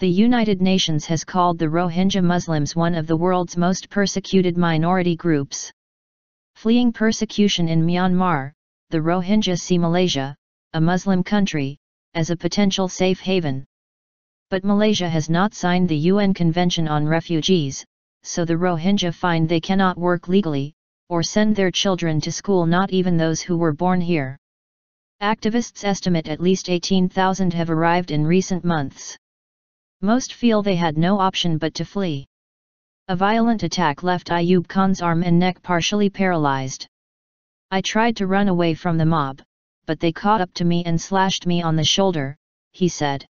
The United Nations has called the Rohingya Muslims one of the world's most persecuted minority groups. Fleeing persecution in Myanmar, the Rohingya see Malaysia, a Muslim country, as a potential safe haven. But Malaysia has not signed the UN Convention on Refugees, so the Rohingya find they cannot work legally, or send their children to school, not even those who were born here. Activists estimate at least 18,000 have arrived in recent months. Most feel they had no option but to flee. A violent attack left Ayub Khan's arm and neck partially paralyzed. I tried to run away from the mob, but they caught up to me and slashed me on the shoulder, he said.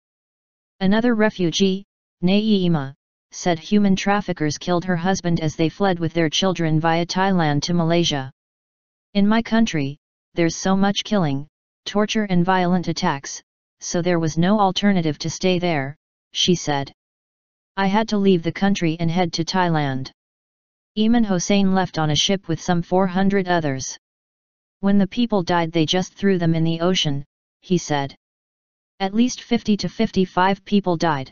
Another refugee, Nayeemah, said human traffickers killed her husband as they fled with their children via Thailand to Malaysia. In my country, there's so much killing, torture and violent attacks, so there was no alternative to stay there, she said. I had to leave the country and head to Thailand. Eman Hossein left on a ship with some 400 others. When the people died, they just threw them in the ocean, he said. At least 50 to 55 people died.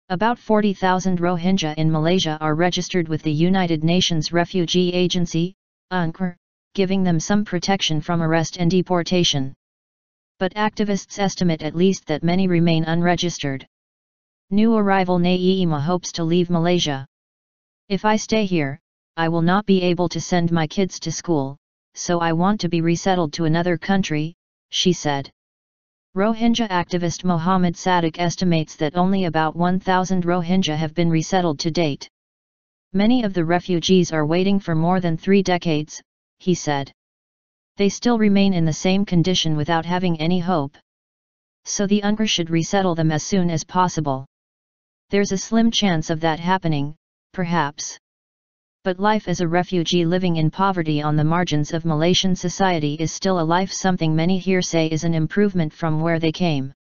About 40,000 Rohingya in Malaysia are registered with the United Nations Refugee Agency, UNRWA, giving them some protection from arrest and deportation. But activists estimate at least that many remain unregistered. New arrival Nayeemah hopes to leave Malaysia. If I stay here, I will not be able to send my kids to school, so I want to be resettled to another country, she said. Rohingya activist Mohammed Sadiq estimates that only about 1,000 Rohingya have been resettled to date. Many of the refugees are waiting for more than 3 decades, he said. They still remain in the same condition without having any hope. So the UNRWA should resettle them as soon as possible. There's a slim chance of that happening, perhaps. But life as a refugee living in poverty on the margins of Malaysian society is still a life, something many here say is an improvement from where they came.